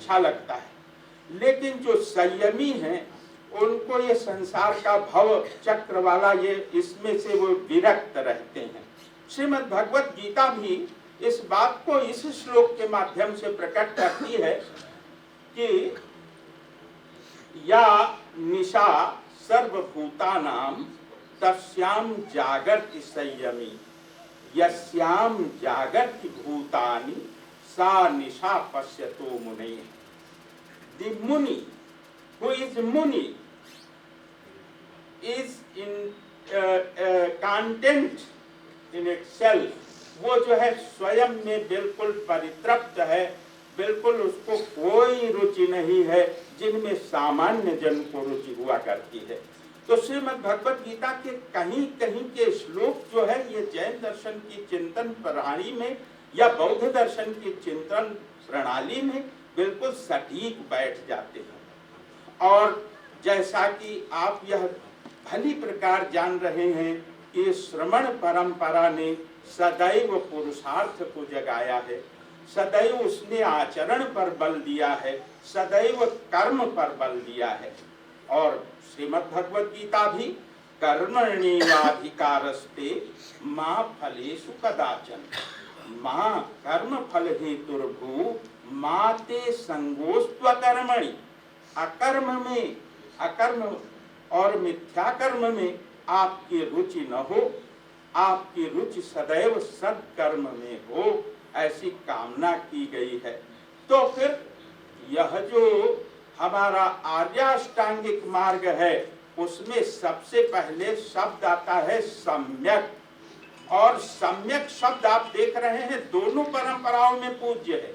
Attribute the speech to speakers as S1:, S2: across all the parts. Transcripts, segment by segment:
S1: अच्छा लगता है, लेकिन जो संयमी हैं उनको ये संसार का भव चक्र वाला ये इसमें से वो विरक्त रहते हैं। श्रीमद् भगवत गीता भी इस बात को इस श्लोक के माध्यम से प्रकट करती है कि या निशा सर्वभूतानां तस्याम जागर्ति संयमी, यस्याम जागर्ति भूतानि सा निशा पश्यतो मुने। The Muni, who is Muni, is in content in itself, वो जो है स्वयं में बिल्कुल परितृप्त है, बिल्कुल उसको कोई रुचि नहीं है जिनमें सामान्य जन को रुचि हुआ करती है। तो श्रीमद् भगवत गीता के कहीं कहीं के श्लोक जो है ये जैन दर्शन की चिंतन प्रणाली में या बौद्ध दर्शन की चिंतन प्रणाली में बिल्कुल सटीक बैठ जाते हैं। और जैसा कि आप यह भली प्रकार जान रहे हैं कि श्रवण परंपरा ने सदैव पुरुषार्थ को जगाया है, सदैव उसने आचरण पर बल दिया है, सदैव कर्म पर बल दिया है। और श्रीमद् भगवत गीता भी कर्मण्येवाधिकारस्ते मां फलेषु कदाचन, मां कर्म फल हेतुर्भू माते संगोस्त्व कर्मणि। अकर्म और मिथ्या कर्म में आपकी रुचि न हो, आपकी रुचि सदैव सत्कर्म में हो, ऐसी कामना की गई है। तो फिर यह जो हमारा आर्याष्टांगिक मार्ग है उसमें सबसे पहले शब्द आता है सम्यक। और सम्यक शब्द आप देख रहे हैं दोनों परंपराओं में पूज्य है।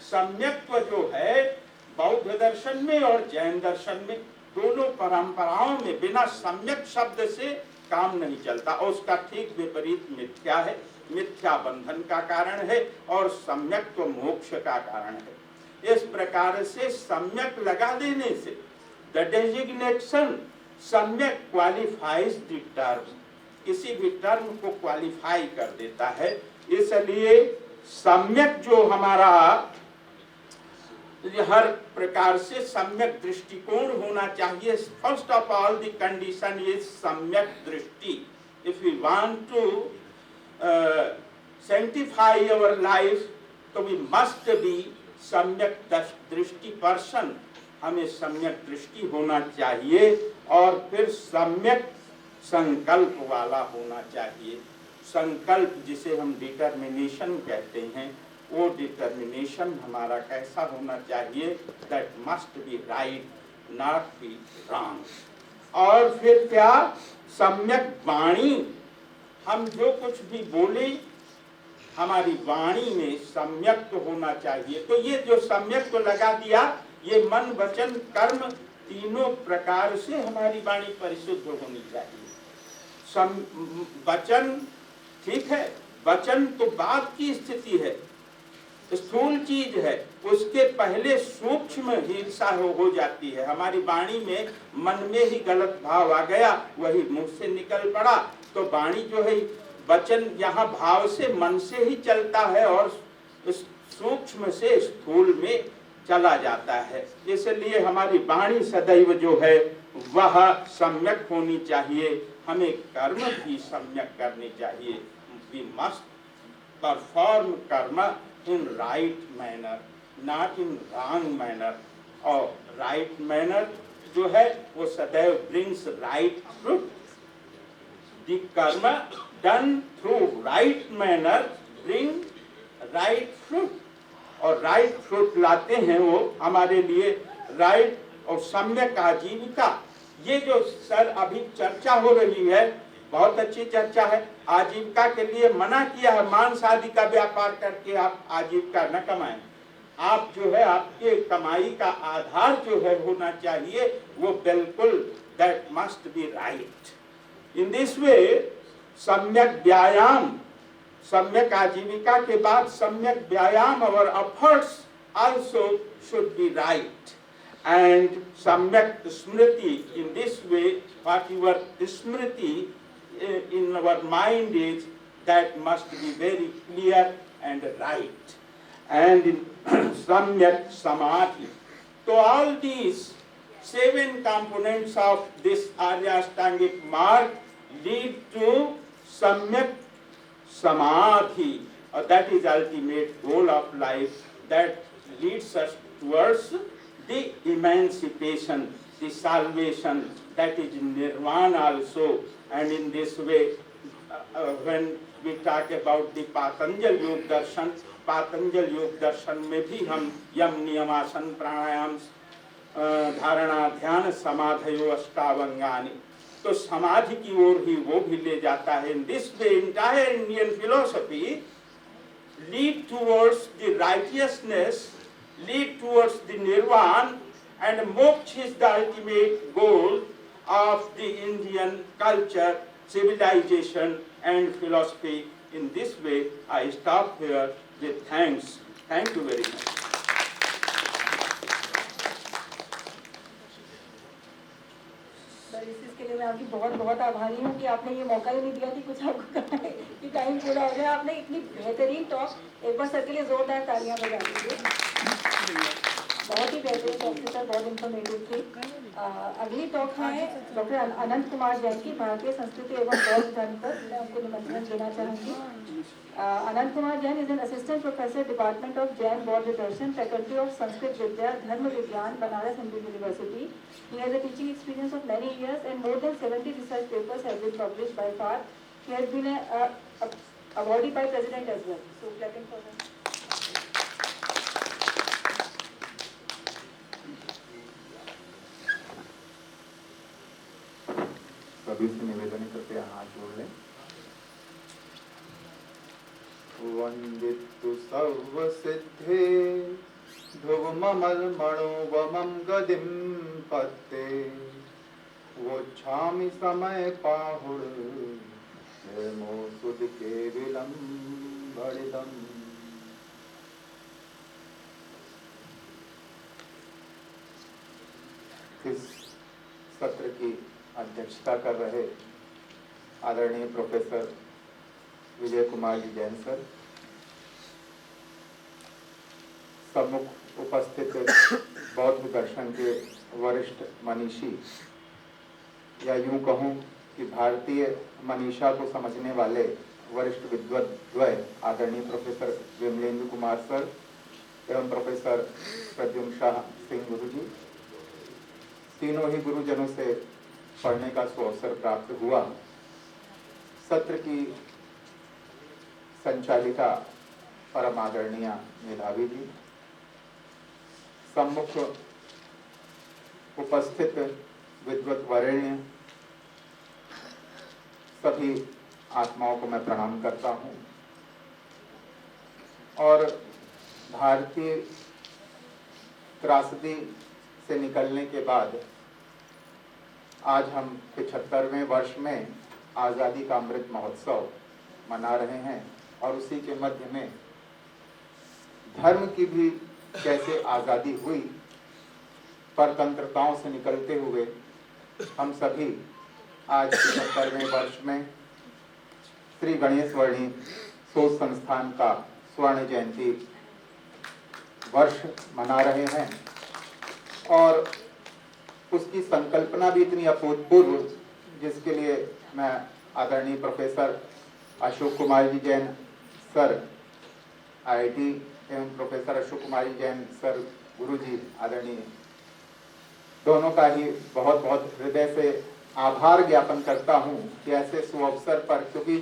S1: सम्यक्त्व जो है बौद्ध दर्शन में और जैन दर्शन में, दोनों परंपराओं में बिना सम्यक शब्द से काम नहीं चलता। और उसका ठीक विपरीत मिथ्या है, मिथ्या बंधन का कारण है और सम्यक्त्व मोक्ष का कारण है। इस प्रकार से सम्यक लगा देने से द डेजिग्नेशन सम्यक क्वालिफाइज द टर्म, किसी भी टर्म को क्वालिफाई कर देता है। इसलिए सम्यक जो हमारा हर प्रकार से सम्यक दृष्टिकोण होना चाहिए। First of all the condition is सम्यक दृष्टि। If we want to sanctify our life तो वी मस्ट बी सम्यक दृष्टि पर्सन, हमें सम्यक दृष्टि होना चाहिए और फिर सम्यक संकल्प वाला होना चाहिए। संकल्प जिसे हम डिटर्मिनेशन कहते हैं, वो डिटर्मिनेशन हमारा कैसा होना चाहिए? That must be right, not be wrong. और फिर क्या? सम्यक वाणी, हम जो कुछ भी बोले हमारी वाणी में सम्यक तो होना चाहिए। तो ये जो सम्यक तो लगा दिया, ये मन वचन कर्म तीनों प्रकार से हमारी वाणी परिशुद्ध होनी चाहिए। वचन ठीक है, वचन तो बात की स्थिति है, स्थूल चीज है, उसके पहले सूक्ष्म हिंसा हो जाती है। हमारी वाणी में मन में ही गलत भाव आ गया, वही मुंह से निकल पड़ा, तो वाणी जो है वचन यहाँ भाव से मन से ही चलता है और सूक्ष्म से स्थूल में चला जाता है। इसलिए हमारी वाणी सदैव जो है वह सम्यक होनी चाहिए। हमें कर्म भी सम्यक करनी चाहिए। वी मस्ट परफॉर्म कर्म in right manner, not in wrong manner. और राइट मैनर जो है वो सदैव ब्रिंग्स राइट फ्रूट। द कर्म done through right manner bring right fruit, और राइट फ्रूट लाते हैं वो हमारे लिए राइट और सम्यक आजीविका। ये जो सर अभी चर्चा हो रही है, बहुत अच्छी चर्चा है। आजीविका के लिए मना किया है, मांस आदि का व्यापार करके आप आजीविका न कमाएं। आप जो है आपके कमाई का आधार जो है होना चाहिए वो बिल्कुल that must be right. In this way सम्यक व्यायाम, सम्यक आजीविका के बाद सम्यक व्यायाम, और efforts also should be right. And samyak smriti, in this way what your smriti in our mind is, that must be very clear and right. and in Samyak Samadhi. So all these 7 components of this Arya Ashtangic mark lead to Samyak Samadhi. That is ultimate goal of life that leads us towards the emancipation, the salvation, that is nirvana also. And in this way, when we talk about the Patanjal Yog Darshan में भी हम यम नियमासन प्राणायाम धारणा ध्यान समाधयो अष्टावंगानि, तो समाधि की ओर ही वो भी ले जाता है. In this way, entire Indian philosophy lead towards the righteousness, lead towards the nirvana, and moksha is the ultimate goal of the Indian culture, civilization and philosophy. In this way, I stop here with thanks. Thank you very much.
S2: Sir, इस चीज़ के लिए मैं आपकी बहुत बहुत आभारी हूँ कि आपने ये मौका ही नहीं दिया कि कुछ आपको करना है कि टाइम पूरा हो जाए. आपने इतनी बेहतरीन टॉक, एक बार सर के लिए जोरदार तालियां बजा दीजिए. बहुत ही बेहतरीन टॉक थी सर, बहुत इन्फॉर्मेटिव थी. अगली टॉक है डॉक्टर अनंत कुमार जैन की, भारतीय संस्कृति एवं बौद्ध धर्म पर. मैं उनको निमंत्रण देना चाहूँगी. Anant Kumar Jain is an assistant professor, Department of Jain Bauddha Darshan, Faculty of Sanskrit Vidya, Dharma Vigyan, Banaras Hindu University. He has a teaching experience of many years and more than 70 research papers have been published by far. He has been awarded by President as well. So clapping for him.
S3: सभी से निवेदन करते हैं हाथ जोड़ लें. वंदितु सर्वसिद्धे ध्रुवममलमणोवमं गदिं पत्ते वोच्छामि समय पाहुर निर्मो सुध केविलं बलिदम्. इस सत्र की अध्यक्षता कर रहे आदरणीय प्रोफेसर विजय कुमार जी जैन सर, सम्मुख उपस्थित बौद्ध दर्शन के वरिष्ठ मनीषी, या यूं कहूं कि भारतीय मनीषा को समझने वाले वरिष्ठ विद्वद्वय आदरणीय प्रोफेसर विमलेंद्र कुमार सर एवं प्रोफेसर प्रद्युम्न शाह सिंह गुरु जी, तीनों ही गुरुजनों से पढ़ने का अवसर प्राप्त हुआ. सत्र की संचालिका परम आदरणीय मेधावी जी, सम्मुख उपस्थित विद्वत वरेण्य, सभी आत्माओं को मैं प्रणाम करता हूं. और भारतीय त्रासदी से निकलने के बाद आज हम 75वें वर्ष में आज़ादी का अमृत महोत्सव मना रहे हैं और उसी के मध्य में धर्म की भी कैसे आज़ादी हुई, परतंत्रताओं से निकलते हुए हम सभी आज 75वें वर्ष में श्री गणेश वर्णी शोध संस्थान का स्वर्ण जयंती वर्ष मना रहे हैं. और उसकी संकल्पना भी इतनी अभूतपूर्व, जिसके लिए मैं आदरणीय professor Ashok Kumar ji Jain sir IIT एवं प्रोफेसर अशोक कुमार जी जैन सर गुरु जी आदरणीय, दोनों का ही बहुत बहुत हृदय से आभार ज्ञापन करता हूं कि ऐसे सुअवसर पर, क्योंकि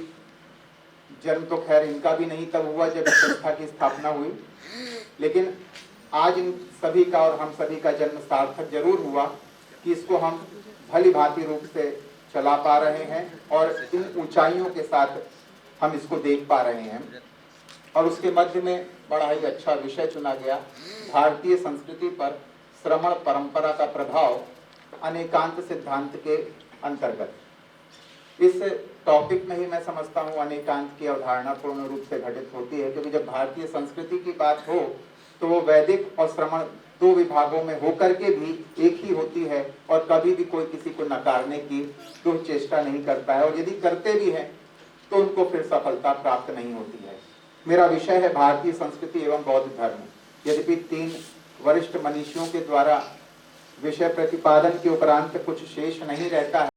S3: जन्म तो खैर इनका भी नहीं तब हुआ जब संस्था की स्थापना हुई, लेकिन आज इन सभी का और हम सभी का जन्म सार्थक जरूर हुआ कि इसको हम भली भांति रूप से चला पा रहे हैं और इन ऊंचाइयों के साथ हम इसको देख पा रहे हैं. और उसके मध्य में बड़ा ही अच्छा विषय चुना गया, भारतीय संस्कृति पर श्रमण परंपरा का प्रभाव अनेकांत सिद्धांत के अंतर्गत. इस टॉपिक में ही मैं समझता हूँ अनेकांत की अवधारणा पूर्ण रूप से घटित होती है, क्योंकि जब भारतीय संस्कृति की बात हो तो वो वैदिक और श्रमण दो विभागों में होकर के भी एक ही होती है और कभी भी कोई किसी को नकारने की तो चेष्टा नहीं करता है, और यदि करते भी हैं तो उनको फिर सफलता प्राप्त नहीं होती है. मेरा विषय है भारतीय संस्कृति एवं बौद्ध धर्म। यद्यपि 3 वरिष्ठ मनीषियों के द्वारा विषय प्रतिपादन के उपरांत कुछ शेष नहीं रहता है,